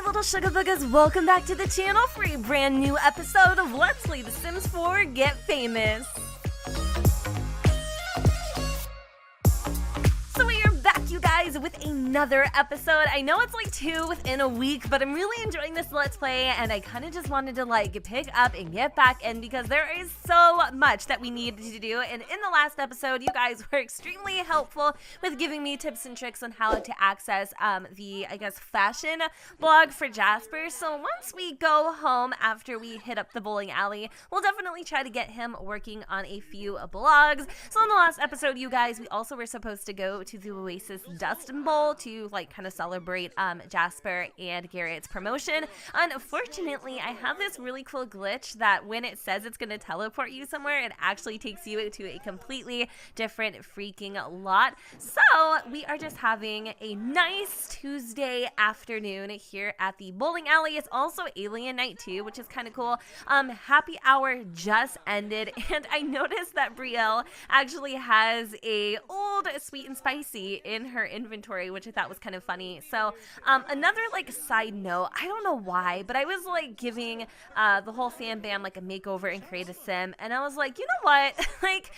little sugar boogers, welcome back to the channel for a brand new episode of Let's Play The Sims 4 Get Famous. So we are back, you guys, with another episode. I know it's like 2 within a week, but I'm really enjoying this Let's Play, and I kind of just wanted to like pick up and get back in because there is so much that we need to do. And in the last episode, you guys were extremely helpful with giving me tips and tricks on how to access the, I guess, fashion blog for Gasper. So once we go home after we hit up the bowling alley, we'll definitely try to get him working on a few blogs. So in the last episode, you guys, we also were supposed to go to the Oasis Dust Bowl to like kind of celebrate Gasper and Garrett's promotion. Unfortunately, I have this really cool glitch that when it says it's going to teleport you somewhere, it actually takes you to a completely different freaking lot. So we are just having a nice Tuesday afternoon here at the bowling alley. It's also alien night too, which is kind of cool. Happy hour just ended, and I noticed that Brielle actually has a old sweet and spicy in her inventory, which I thought was kind of funny. So another like side note, I don't know why, but I was like giving the whole fan bam like a makeover and create a sim, and I was like, you know what, like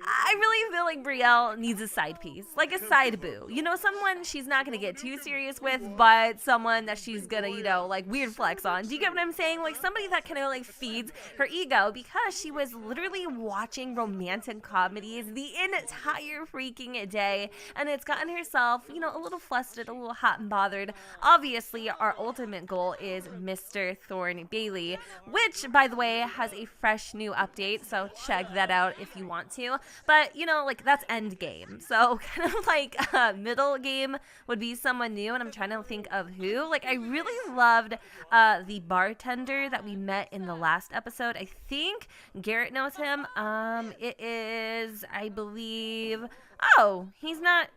I really feel like Brielle needs a side piece, like a side boo. You know, someone she's not going to get too serious with, but someone that she's going to, you know, like weird flex on. Do you get what I'm saying? Like somebody that kind of like feeds her ego, because she was literally watching romantic comedies the entire freaking day, and it's gotten herself, you know, a little flustered, a little hot and bothered. Obviously, our ultimate goal is Mr. Thorn Bailey, which, by the way, has a fresh new update, so check that out if you want to. But, you know, like, that's end game. So, kind of like middle game would be someone new, and I'm trying to think of who. Like, I really loved the bartender that we met in the last episode. I think Garrett knows him. It is, I believe, oh, he's not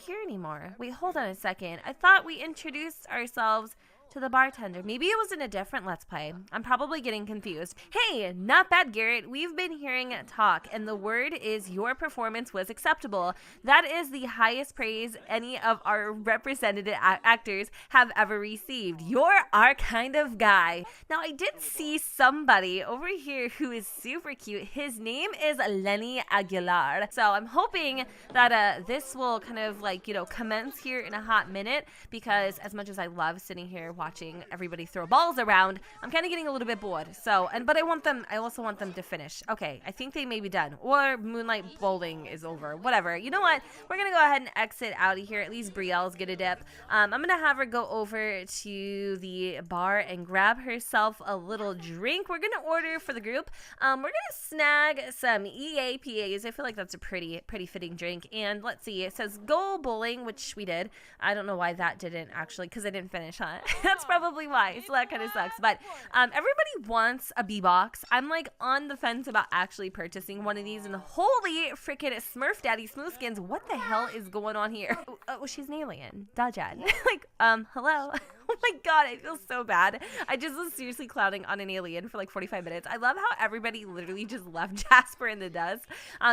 here anymore. Wait, hold on a second. I thought we introduced ourselves to the bartender. Maybe it was in a different Let's Play. I'm probably getting confused. Hey, not bad, Garrett. We've been hearing talk, and the word is your performance was acceptable. That is the highest praise any of our represented actors have ever received. You're our kind of guy. Now, I did see somebody over here who is super cute. His name is Lenny Aguilar. So I'm hoping that this will kind of like, you know, commence here in a hot minute, because as much as I love sitting here watching everybody throw balls around, I'm kind of getting a little bit bored. So, but I also want them to finish. Okay, I think they may be done, or Moonlight Bowling is over, whatever. You know what, we're gonna go ahead and exit out of here. At least Brielle's get a dip. I'm gonna have her go over to the bar and grab herself a little drink. We're gonna order for the group. We're gonna snag some EAPAs. I feel like that's a pretty fitting drink. And let's see, it says go bowling, which we did. I don't know why that didn't actually, because I didn't finish, huh? That's probably why, so that kind of sucks. But everybody wants a B-Box. I'm like on the fence about actually purchasing one of these, and holy freaking Smurf Daddy Smoothskins, what the hell is going on here? Oh, she's an alien. Dajad. Like, hello? Oh my god, I feel so bad. I just was seriously clowning on an alien for like 45 minutes. I love how everybody literally just left Gasper in the dust.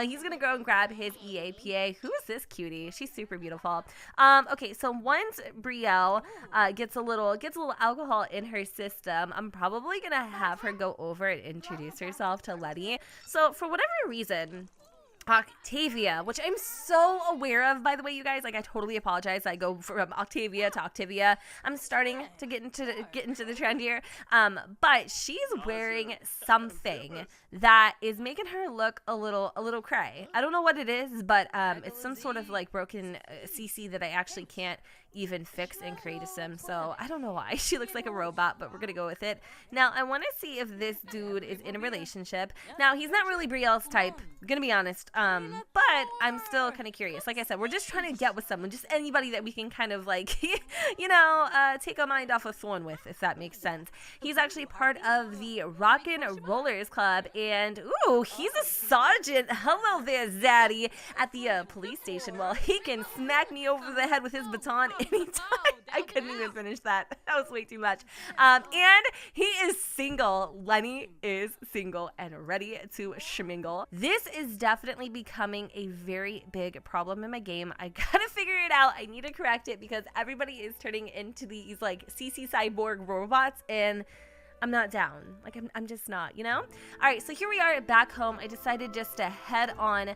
He's gonna go and grab his EAPA. Who is this cutie? She's super beautiful. Okay, so once Brielle gets a little alcohol in her system, I'm probably gonna have her go over and introduce herself to Letty. So for whatever reason, Octavia, which I'm so aware of, by the way, you guys, like I totally apologize. I go from Octavia to Octavia. I'm starting to get into the trend here. But she's wearing something that is making her look a little cray. I don't know what it is, but it's some sort of like broken CC that I actually can't even fix and create a sim. So I don't know why she looks like a robot, but we're gonna go with it. Now I want to see if this dude is in a relationship. Now he's not really Brielle's type, gonna be honest, but I'm still kind of curious. Like I said, we're just trying to get with someone, just anybody that we can kind of like you know, take our mind off of Thorn with, if that makes sense. He's actually part of the Rockin' Rollers Club, and ooh, he's a sergeant. Hello there, Zaddy, at the police station. Well, he can smack me over the head with his baton anytime. I couldn't even finish that. That was way too much. And he is single. Lenny is single and ready to schmingle. This is definitely becoming a very big problem in my game. I gotta figure it out. I need to correct it because everybody is turning into these like CC cyborg robots, and I'm not down. Like, I'm just not, you know? All right, so here we are back home. I decided just to head on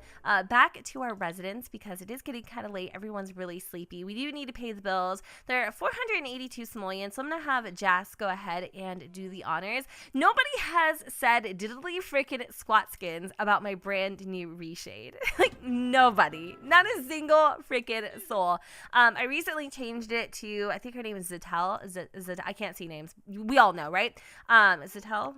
back to our residence because it is getting kind of late. Everyone's really sleepy. We do need to pay the bills. They're 482 simoleons, so I'm going to have Jas go ahead and do the honors. Nobody has said diddly freaking squat skins about my brand new reshade. Like, nobody. Not a single freaking soul. I recently changed it to, I think her name is Zatel. I can't see names. We all know, right? Zatel,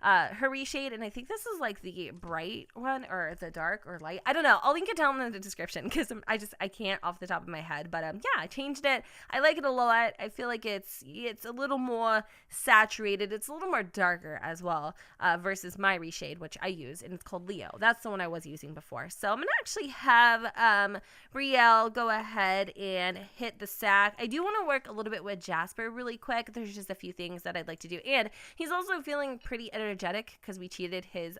her reshade, and I think this is like the bright one or the dark or light. I don't know. I'll link it down in the description because I can't off the top of my head. But yeah, I changed it. I like it a lot. I feel like it's a little more saturated. It's a little more darker as well versus my reshade, which I use, and it's called Leo. That's the one I was using before. So I'm gonna actually have Brielle go ahead and hit the sack. I do want to work a little bit with Gasper really quick. There's just a few things that I'd like to do, and he's also feeling pretty energetic because we cheated his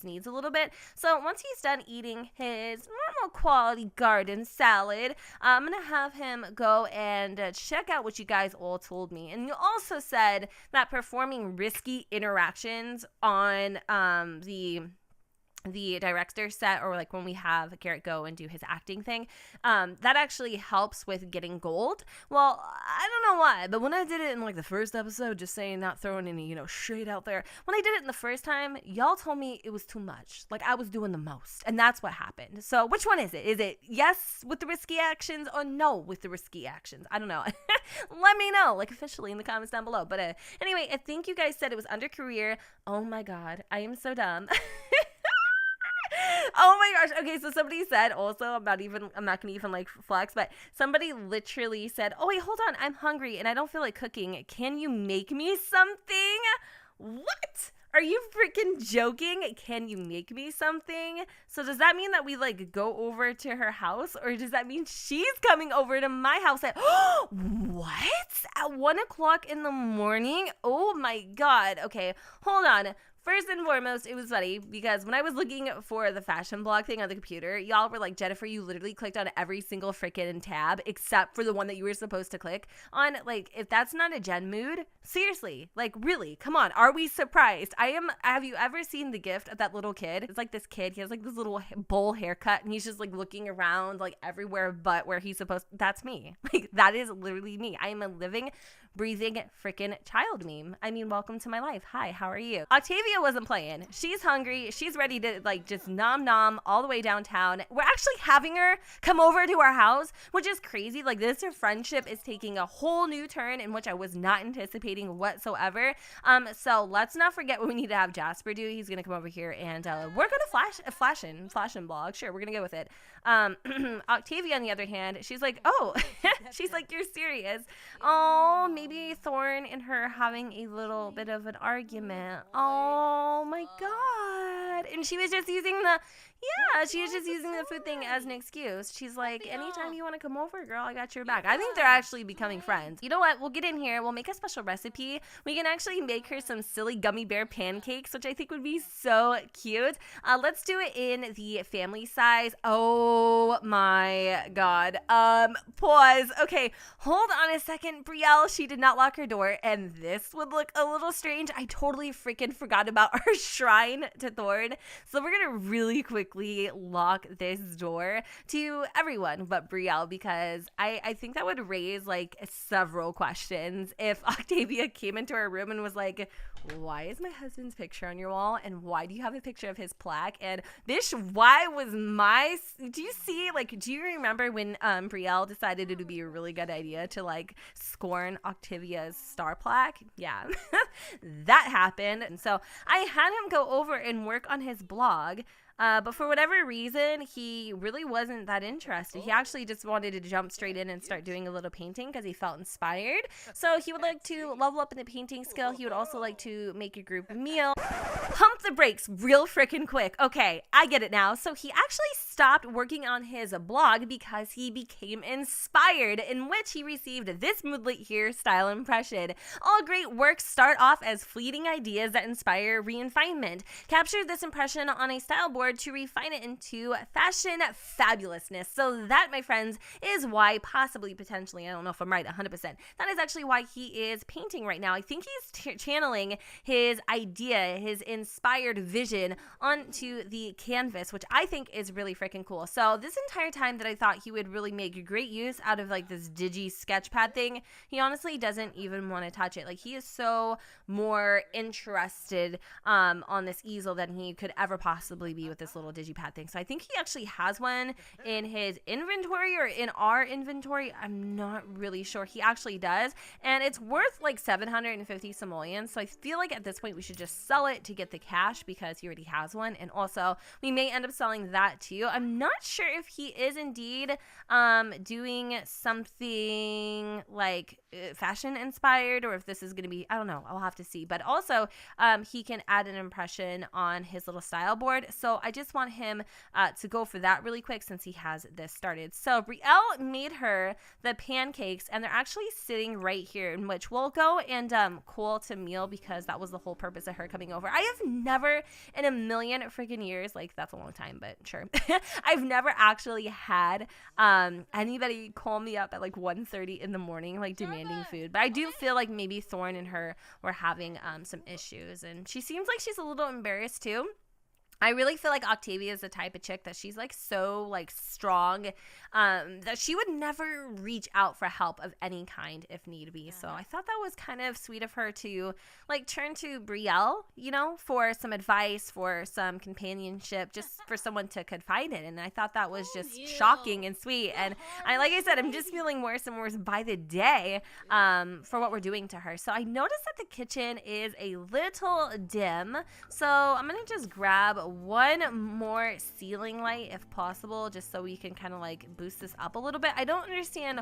needs a little bit. So once he's done eating his normal quality garden salad, I'm gonna have him go and check out what you guys all told me. And you also said that performing risky interactions on the director set, or like when we have Garrett go and do his acting thing, that actually helps with getting gold. Well, I don't know why, but when I did it in like the first episode, just saying, not throwing any, shade out there, when I did it in the first time, y'all told me it was too much. Like, I was doing the most, and that's what happened. So which one is it? Is it yes with the risky actions or no with the risky actions? I don't know. Let me know, like, officially in the comments down below. But anyway, I think you guys said it was under career. Oh my god, I am so dumb. Oh my gosh. Okay, so somebody said also, I'm not gonna even like flex, but somebody literally said, oh wait, hold on, I'm hungry and I don't feel like cooking. Can you make me something? What? Are you freaking joking? Can you make me something? So does that mean that we like go over to her house, or does that mean she's coming over to my house at what? At 1 o'clock in the morning? Oh my god. Okay, hold on. First and foremost, it was funny because when I was looking for the fashion blog thing on the computer, y'all were like, Jennifer, you literally clicked on every single freaking tab except for the one that you were supposed to click on. Like, if that's not a Jen mood, seriously, like, really, come on, are we surprised? Have you ever seen the gift of that little kid? It's like this kid, he has like this little bowl haircut, and he's just like looking around like everywhere but where he's supposed. That's me. Like, that is literally me. I am a living, breathing freaking child meme. I mean, welcome to my life. Hi, how are you? Octavia wasn't playing. She's hungry. She's ready to like just nom all the way downtown. We're actually having her come over to our house, which is crazy. Like, this friendship is taking a whole new turn in which I was not anticipating whatsoever. So let's not forget what we need to have Gasper do. He's gonna come over here and we're gonna flash in blog. Sure, we're gonna go with it. Octavia, on the other hand, she's like, oh, she's like, you're serious? Oh, maybe Thorn and her having a little bit of an argument. Oh my god. And she was just using the food thing as an excuse. She's like, anytime you want to come over, girl, I got your back. I think they're actually becoming friends. You know what? We'll get in here. We'll make a special recipe. We can actually make her some silly gummy bear pancakes, which I think would be so cute. Let's do it in the family size. Oh my god. Pause. Okay, hold on a second. Brielle, she did not lock her door, and this would look a little strange. I totally freaking forgot about our shrine to Thorn. So we're gonna really quickly lock this door to everyone but Brielle, because I think that would raise like several questions if Octavia came into our room and was like, why is my husband's picture on your wall, and why do you have a picture of his plaque, and this why was my, do you remember when Brielle decided it would be a really good idea to like scorn Octavia's star plaque? Yeah. That happened. And so I had him go over and work on his blog. But for whatever reason, he really wasn't that interested. He actually just wanted to jump straight in and start doing a little painting because he felt inspired. So he would like to level up in the painting skill. He would also like to make a group meal. Pump the brakes real freaking quick. Okay, I get it now. So he actually stopped working on his blog because he became inspired, in which he received this moodlet here style impression. All great works start off as fleeting ideas that inspire refinement. Capture this impression on a style board to refine it into fashion fabulousness. So that, my friends, is why possibly, potentially, I don't know if I'm right 100%, that is actually why he is painting right now. I think he's channeling his idea, his inspired vision onto the canvas, which I think is really freaking cool. So this entire time that I thought he would really make great use out of like this digi sketchpad thing, he honestly doesn't even want to touch it. Like, he is so more interested on this easel than he could ever possibly be with this little digipad thing. So I think he actually has one in his inventory or in our inventory. I'm not really sure. He actually does, and it's worth like 750 simoleons. So I feel like at this point we should just sell it to get the cash because he already has one, and also we may end up selling that too. I'm not sure if he is indeed doing something like fashion inspired, or if this is going to be, I don't know, I'll have to see. But also he can add an impression on his little style board, so I just want him to go for that really quick since he has this started. So Brielle made her the pancakes, and they're actually sitting right here, in which we'll go and cool to meal because that was the whole purpose of her coming over. I have never in a million freaking years, like that's a long time, but sure, I've never actually had anybody call me up at like 1:30 in the morning like demanding food. But I do feel like maybe Thorn and her were having some issues, and she seems like she's a little embarrassed too. I really feel like Octavia is the type of chick that she's like so like strong that she would never reach out for help of any kind if need be. So I thought that was kind of sweet of her to like turn to Brielle, you know, for some advice, for some companionship, just for someone to confide in. And I thought that was just shocking and sweet. And like I said, I'm just feeling worse and worse by the day for what we're doing to her. So I noticed that the kitchen is a little dim. So I'm going to just grab one more ceiling light if possible, just so we can kind of like boost this up a little bit. I don't understand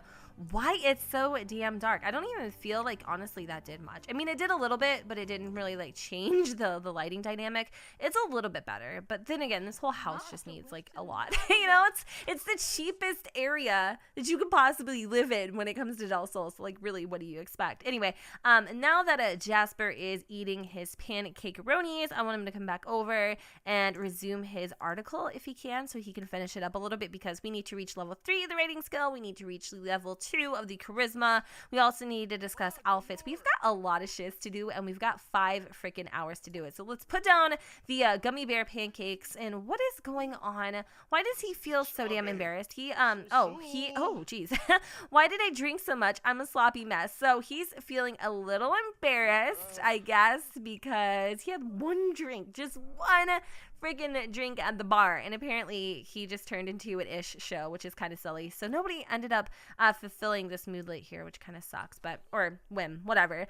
why it's so damn dark. I don't even feel like honestly that did much. I mean, it did a little bit, but it didn't really like change the lighting dynamic. It's a little bit better, but then again, this whole house just needs like a lot. You know, it's the cheapest area that you could possibly live in when it comes to Del Sol. So like, really, what do you expect? Anyway, now that Gasper is eating his pancake-ronis, I want him to come back over and resume his article if he can, so he can finish it up a little bit, because we need to reach level 3 of the rating skill. We need to reach level 2 of the charisma. We also need to discuss outfits. We've got a lot of shit to do, and we've got 5 freaking hours to do it. So let's put down the gummy bear pancakes. And what is going on? Why does he feel so damn embarrassed? Oh geez. Why did I drink so much? I'm a sloppy mess. So he's feeling a little embarrassed, I guess, because he had one drink, just one freaking drink at the bar, and apparently he just turned into an ish show, which is kind of silly. So nobody ended up fulfilling this moodlet here, which kind of sucks, but, or whim, whatever.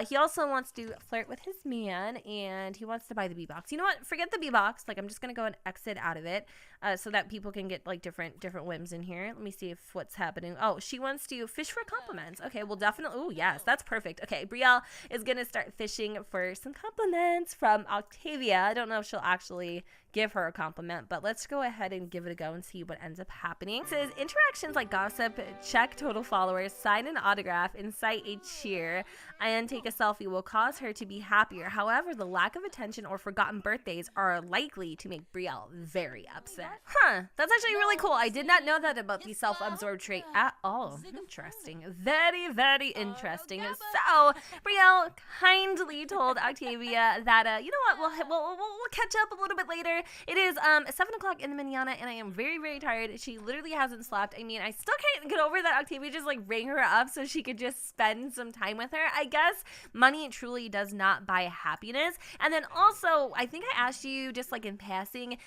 He also wants to flirt with his man, and he wants to buy the B-box. You know what? Forget the B-box. Like, I'm just gonna go and exit out of it so that people can get like different whims in here. Let me see if what's happening. Oh, she wants to fish for compliments. Okay, well, definitely. Oh, yes, that's perfect. Okay, Brielle is gonna start fishing for some compliments from Octavia. I don't know if she'll actually give her a compliment, but let's go ahead and give it a go and see what ends up happening. It says interactions like gossip, check total followers, sign an autograph, incite a cheer, and take a selfie will cause her to be happier. However, the lack of attention or forgotten birthdays are likely to make Brielle very upset. Huh, that's actually really cool. I did not know that about the self-absorbed trait at all. Interesting. Very, very interesting. So, Brielle kindly told Octavia that, you know what, we'll catch up a little bit later. It is 7 o'clock in the manana, and I am very, very tired. She literally hasn't slept. I mean, I still can't get over that Octavia just like rang her up so she could just spend some time with her. I guess money truly does not buy happiness. And then also, I think I asked you just like in passing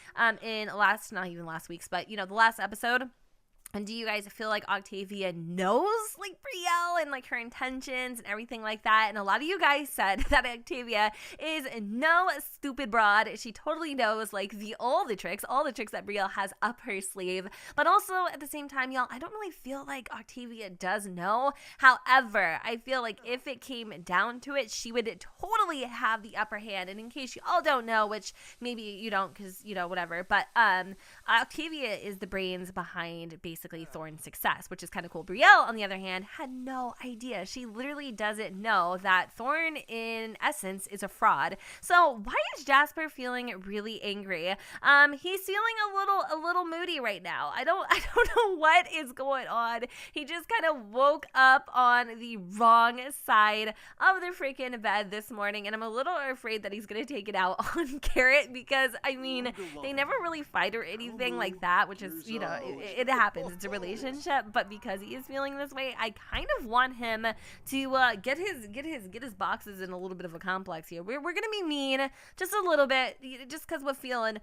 in not even last week's, but you know, the last episode, And do you guys feel like Octavia knows like Brielle and like her intentions and everything like that? And a lot of you guys said that Octavia is no stupid broad. She totally knows like all the tricks that Brielle has up her sleeve. But also at the same time, y'all, I don't really feel like Octavia does know. However, I feel like if it came down to it, she would totally have the upper hand. And in case you all don't know, which maybe you don't because, you know, whatever. But Octavia is the brains behind basically Thorne's success, which is kind of cool. Brielle, on the other hand, had no idea. She literally doesn't know that Thorne, in essence, is a fraud. So why is Gasper feeling really angry? He's feeling a little moody right now. I don't know what is going on. He just kind of woke up on the wrong side of the freaking bed this morning, and I'm a little afraid that he's gonna take it out on Garrett because I mean they never really fight or anything like that, which is, you know, it happens. It's a relationship, but because he is feeling this way, I kind of want him to get his boxes in a little bit of a complex here. We're gonna be mean just a little bit, just because we're feeling,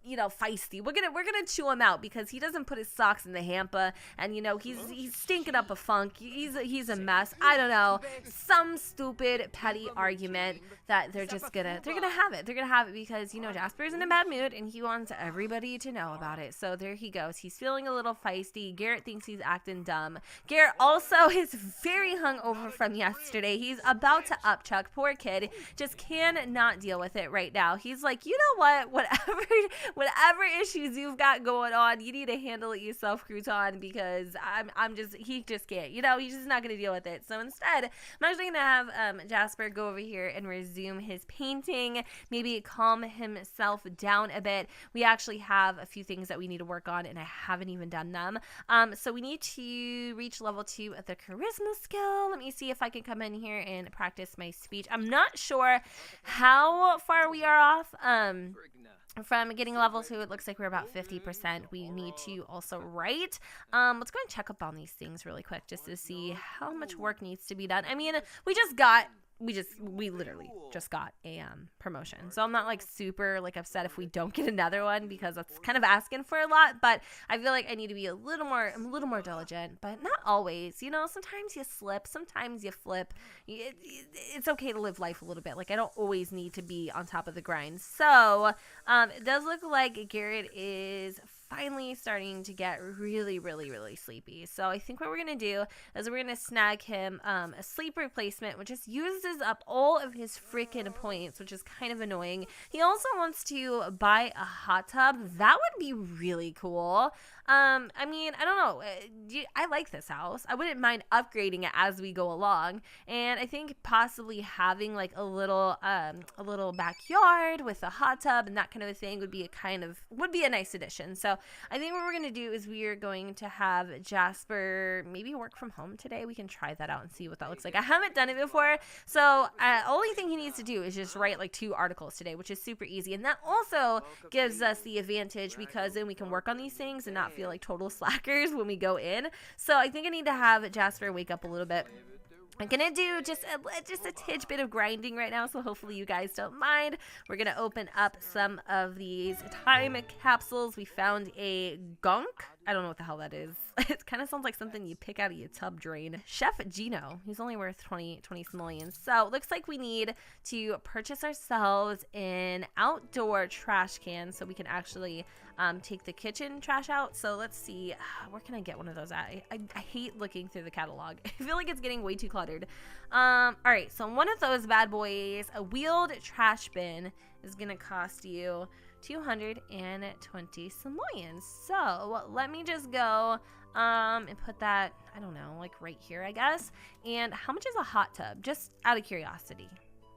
you know, feisty. We're gonna chew him out because he doesn't put his socks in the hamper, and you know he's stinking up a funk. He's a mess. I don't know, some stupid petty argument that they're gonna have it. They're gonna have it because, you know, Gasper's in a bad mood and he wants everybody to know about it. So there he goes. He's feeling a little feisty. Garrett thinks he's acting dumb. Garrett also is very hungover from yesterday. He's about to upchuck. Poor kid. Just cannot deal with it right now. He's like, you know what? Whatever issues you've got going on, you need to handle it yourself, Crouton, because he just can't. You know, he's just not going to deal with it. So instead, I'm actually going to have Gasper go over here and resume his painting, maybe calm himself down a bit. We actually have a few things that we need to work on, and I haven't even done them. So we need to reach level 2 of the charisma skill. Let me see if I can come in here and practice my speech. I'm not sure how far we are off from getting level 2. It looks like we're about 50%. We need to also write. Let's go and check up on these things really quick just to see how much work needs to be done. I mean, we literally just got a promotion, so I'm not like super like upset if we don't get another one because that's kind of asking for a lot. But I feel like I need to be a little more diligent, but not always. You know, sometimes you slip, sometimes you flip. It's okay to live life a little bit. Like I don't always need to be on top of the grind. So it does look like Garrett is finally starting to get really sleepy. So I think what we're going to do is we're going to snag him a sleep replacement, which just uses up all of his freaking points, which is kind of annoying. He also wants to buy a hot tub. That would be really cool. I mean, I don't know. I like this house. I wouldn't mind upgrading it as we go along. And I think possibly having like a little backyard with a hot tub and that kind of a thing would be a nice addition. So I think what we're going to do is we are going to have Gasper maybe work from home today. We can try that out and see what that looks like. I haven't done it before. So only thing he needs to do is just write like 2 articles today, which is super easy. And that also gives us the advantage because then we can work on these things and not feel like total slackers when we go in. So I think I need to have Gasper wake up a little bit. I'm going to do just a tidge bit of grinding right now, so hopefully you guys don't mind. We're going to open up some of these time capsules. We found a gunk. I don't know what the hell that is. It kind of sounds like something you pick out of your tub drain. Chef Gino, he's only worth 20 simoleons. So it looks like we need to purchase ourselves an outdoor trash can so we can actually take the kitchen trash out. So let's see, where can I get one of those at? I hate looking through the catalog. I feel like it's getting way too cluttered. All right, so one of those bad boys, a wheeled trash bin, is gonna cost you 220 simoleons. So let me just go and put that, I don't know, like right here, I guess. And how much is a hot tub? Just out of curiosity.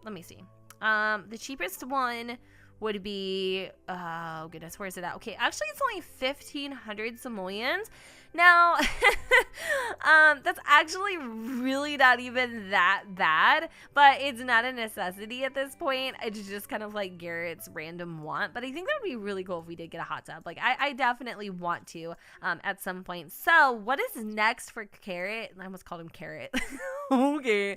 Let me see. The cheapest one would be, oh goodness, where is it at? Okay, actually it's only 1,500 simoleons. Now, that's actually really not even that bad, but it's not a necessity at this point. It's just kind of like Garrett's random want, but I think that would be really cool if we did get a hot tub. Like, I definitely want to at some point. So, what is next for Garrett? I almost called him Carrot. Okay,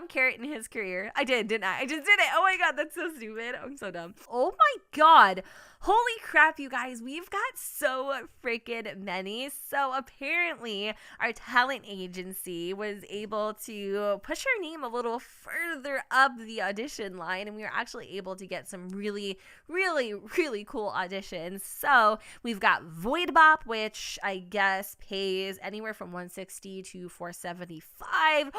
Carrot in his career. I did, didn't I? I just did it. Oh my god, that's so stupid. I'm so dumb. Oh my god. Holy crap, you guys, we've got so freaking many. So apparently our talent agency was able to push our name a little further up the audition line, and we were actually able to get some really, really, really cool auditions. So we've got Void Bop, which I guess pays anywhere from $160 to $475.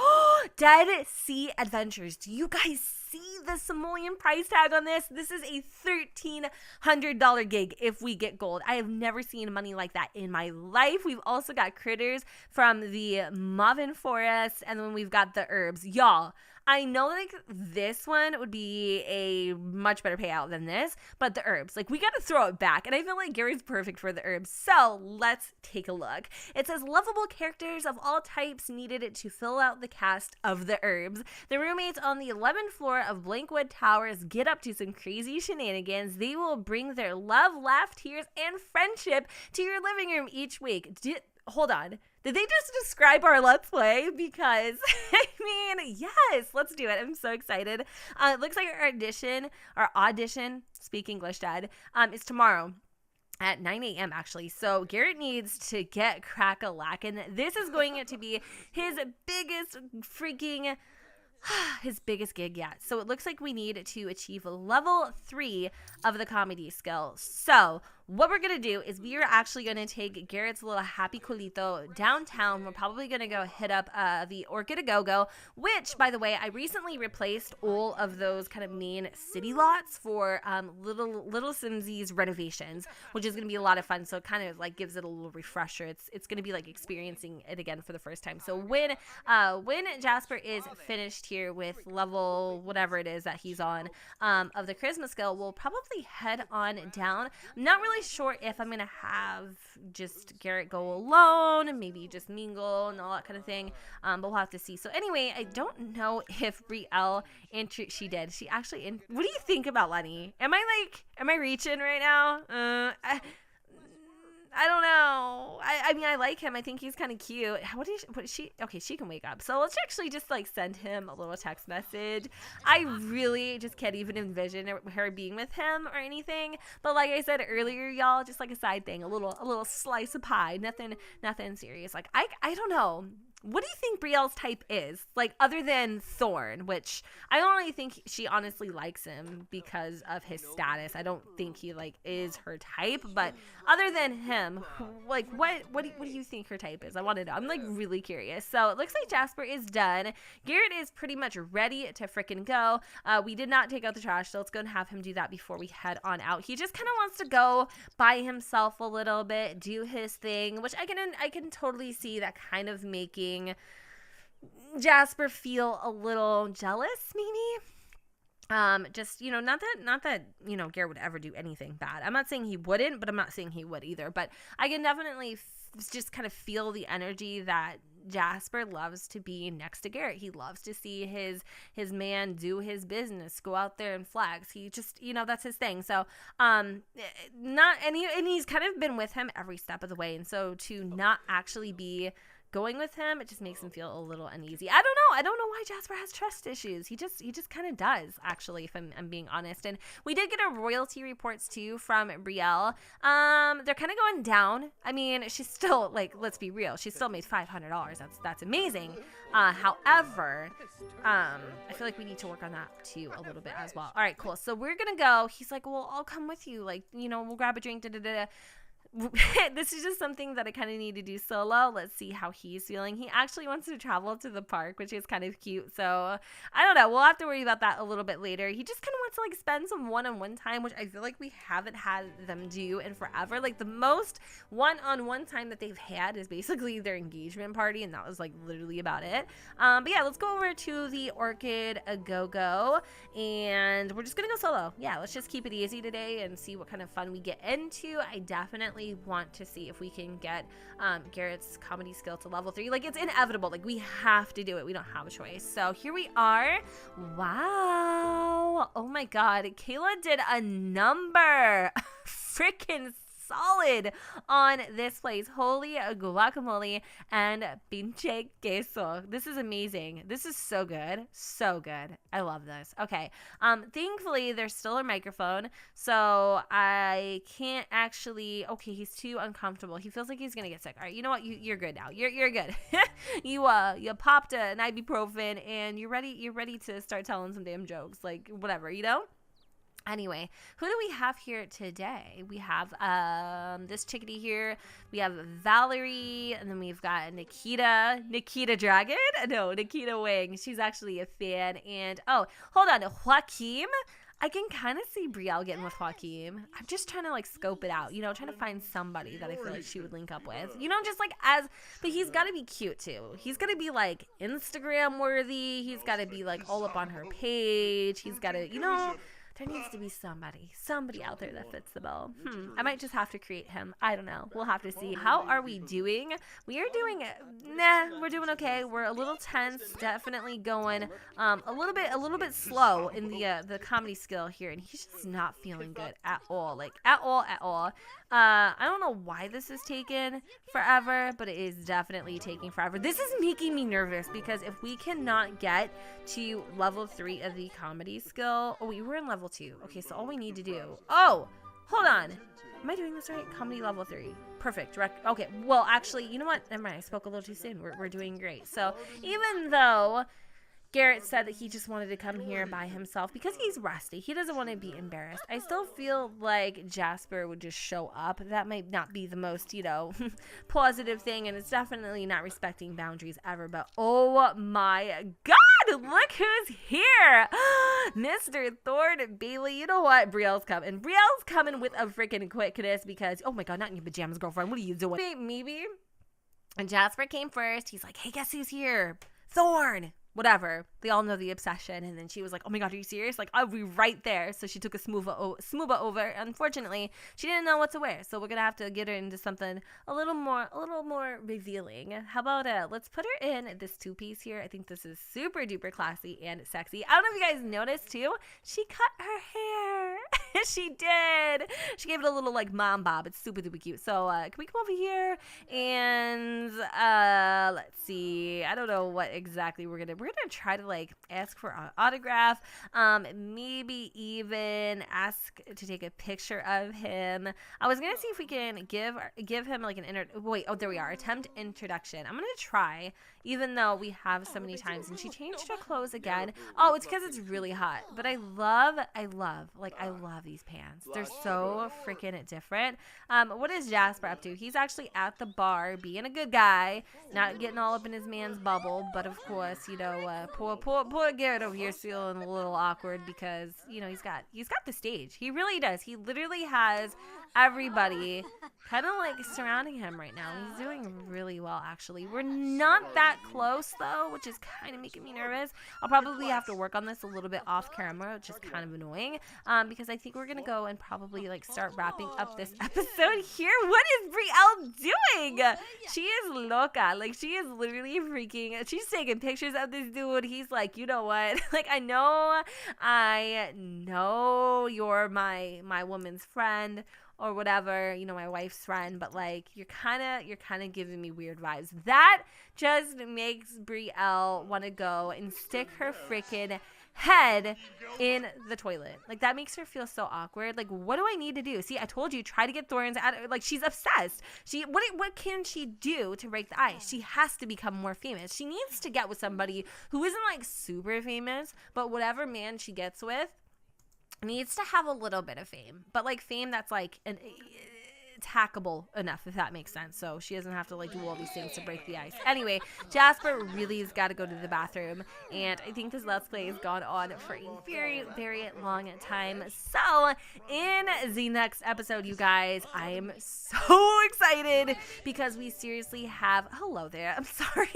Dead Sea Adventures. Do you guys see the simoleon price tag on this? This is a $1,300 gig if we get gold. I have never seen money like that in my life. We've also got Critters from the Mauvin Forest, and then we've got the Herbs. Y'all, I know like this one would be a much better payout than this, but the Herbs, like we got to throw it back. And I feel like Gary's perfect for the Herbs. So let's take a look. It says lovable characters of all types needed to fill out the cast of the Herbs. The roommates on the 11th floor of Blankwood Towers get up to some crazy shenanigans. They will bring their love, laugh, tears, and friendship to your living room each week. Hold on. Did they just describe our Let's Play? Because, I mean, yes, let's do it. I'm so excited. It looks like our audition, speak English, Dad, is tomorrow at 9 a.m. actually. So Garrett needs to get crack-a-lackin'. This is going to be his biggest freaking... his biggest gig yet. So it looks like we need to achieve level 3 of the comedy skill. So what we're going to do is we are actually going to take Garrett's little happy culito downtown. We're probably going to go hit up the Orchid A Go-Go, which, by the way, I recently replaced all of those kind of main city lots for Little Simsies renovations, which is going to be a lot of fun. So it kind of like gives it a little refresher. It's going to be like experiencing it again for the first time. So when Gasper is finished here with level whatever it is that he's on of the charisma skill, we'll probably head on down. I'm not really sure if I'm gonna have just Garrett go alone, maybe just mingle and all that kind of thing, but we'll have to see. So anyway, I don't know if Brielle she did. She actually what do you think about Lenny? Am I reaching right now? I don't know. I mean, I like him. I think he's kind of cute. What is she? Okay, she can wake up. So let's actually just like send him a little text message. I really just can't even envision her being with him or anything. But like I said earlier, y'all, just like a side thing, a little slice of pie. Nothing serious. Like I don't know. What do you think Brielle's type is? Like, other than Thorn, which I don't really think she honestly likes him because of his status. I don't think he, like, is her type. But other than him, like, what do you think her type is? I want to know. I'm, like, really curious. So, it looks like Gasper is done. Garrett is pretty much ready to frickin' go. We did not take out the trash, so let's go and have him do that before we head on out. He just kind of wants to go by himself a little bit, do his thing, which I can totally see that kind of making Gasper feel a little jealous, maybe. Just, you know, not that, you know, Garrett would ever do anything bad. I'm not saying he wouldn't, but I'm not saying he would either. But I can definitely just kind of feel the energy that Gasper loves to be next to Garrett. He loves to see his man do his business, go out there and flex. He just, you know, that's his thing. So, and he's kind of been with him every step of the way. And so to not actually be going with him, it just makes him feel a little uneasy. I don't know why Gasper has trust issues. He just kind of does, actually, if I'm being honest. And we did get a royalty reports too from Brielle. They're kind of going down. I mean, she's still, like, let's be real, she still made $500. That's amazing. However, I feel like we need to work on that too a little bit as well. All right, cool. So we're gonna go. He's like, well, I'll come with you. Like, you know, we'll grab a drink. This is just something that I kind of need to do solo. Let's see how he's feeling. He actually wants to travel to the park, which is kind of cute. So I don't know. We'll have to worry about that a little bit later. He just kind of wants to like spend some one-on-one time, which I feel like we haven't had them do in forever. Like the most one-on-one time that they've had is basically their engagement party, and that was like literally about it. But yeah, let's go over to the Orchid A Go-Go, and we're just gonna go solo. Yeah, let's just keep it easy today and see what kind of fun we get into. I definitely want to see if we can get Garrett's comedy skill to level 3. Like, it's inevitable. Like, we have to do it. We don't have a choice. So here we are. Wow. Oh my god, Kayla did a number. Freaking solid on this place. Holy guacamole and pinche queso. This is amazing. This is so good. So good. I love this. Okay. Thankfully, there's still a microphone, so I can't actually. Okay, he's too uncomfortable. He feels like he's gonna get sick. All right, you know what? You're good now. You're good. you popped an ibuprofen and you're ready to start telling some damn jokes, like whatever, you know. Anyway, who do we have here today? We have this chickadee here. We have Valerie, and then we've got Nikita Dragon? No, Nikita Wing. She's actually a fan. And, oh, hold on, Joaquim. I can kind of see Brielle getting with Joaquim. I'm just trying to, like, scope it out, you know, trying to find somebody that I feel like she would link up with. You know, just, like, but he's got to be cute, too. He's got to be, like, Instagram-worthy. He's got to be, like, all up on her page. He's got to, you know... There needs to be somebody out there that fits the bill. I might just have to create him. I don't know. We'll have to see. How are we doing? We are doing, we're doing okay. We're a little tense, definitely going a little bit slow in the comedy skill here, and he's just not feeling good at all. Like, at all. I don't know why this is taking forever, but it is definitely taking forever. This is making me nervous because if we cannot get to level 3 of the comedy skill, we were in level 2. Okay, so all we need to do, hold on. Am I doing this right? Comedy level 3. Perfect. Okay, well, actually, you know what? Never mind. I spoke a little too soon. We're doing great. So even though Garrett said that he just wanted to come here by himself because he's rusty. He doesn't want to be embarrassed. I still feel like Gasper would just show up. That might not be the most, you know, positive thing, and it's definitely not respecting boundaries ever, but oh my God, look who's here. Mr. Thorne Bailey. You know what? Brielle's coming. Brielle's coming with a freaking quickness because, oh my God, not in your pajamas, girlfriend. What are you doing? Maybe. And Gasper came first. He's like, hey, guess who's here? Thorne. Whatever. They all know the obsession. And then she was like, oh my God, are you serious? Like, I'll be right there. So she took a smooba over. Unfortunately, she didn't know what to wear. So we're going to have to get her into something a little more revealing. How about let's put her in this 2-piece here. I think this is super duper classy and sexy. I don't know if you guys noticed too. She cut her hair. She did. She gave it a little like mom bob. It's super duper cute. So can we come over here and let's see. I don't know what exactly we're gonna try to like ask for an autograph. Maybe even ask to take a picture of him. I was gonna see if we can give him like an there we are. Attempt introduction. I'm gonna try, even though we have so many times. And she changed her clothes again. Oh, it's because it's really hot. But I love these pants. They're so freaking different. What is Gasper up to? He's actually at the bar being a good guy, not getting all up in his man's bubble. But of course, you know, poor Garrett over here is feeling a little awkward because, you know, he's got the stage. He really does. He literally has everybody kind of like surrounding him right now. He's doing really well, actually. We're not that close though, which is kind of making me nervous. I'll probably have to work on this a little bit off camera, which is kind of annoying, because I think we're gonna go and probably like start wrapping up this episode here. What is Brielle doing? She is loca. Like, she is literally freaking. She's taking pictures of this dude. He's like, you know what? Like, I know you're my woman's friend or whatever, you know, my wife's friend, but like you're kind of giving me weird vibes. That just makes Brielle want to go and stick her freaking head in the toilet. Like, that makes her feel so awkward. Like, what do I need to do? See, I told you, try to get Thorns out. Like, she's obsessed. What can she do to break the ice? She has to become more famous. She needs to get with somebody who isn't like super famous, but whatever man she gets with needs to have a little bit of fame, but like fame that's like hackable enough, if that makes sense, so she doesn't have to like do all these things to break the ice. Anyway, Gasper really has got to go to the bathroom, and I think this Let's Play has gone on for a very, very long time. So in the next episode, you guys, I am so excited because we seriously have, hello there, I'm sorry,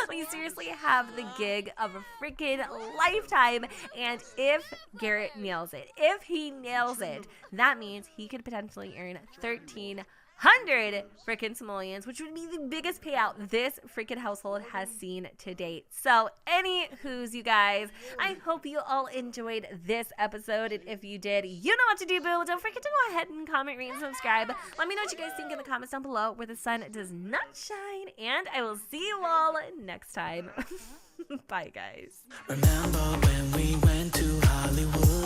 we seriously have the gig of a freaking lifetime. And if Garrett nails it, if he nails it, that means he could potentially earn $1,300. 100 freaking simoleons, which would be the biggest payout this freaking household has seen to date. So, anywho's, you guys, I hope you all enjoyed this episode, and if you did, you know what to do, boo. Don't forget to go ahead and comment, rate, and subscribe. Let me know what you guys think in the comments down below where the sun does not shine, and I will see you all next time. Bye, guys. Remember when we went to Hollywood?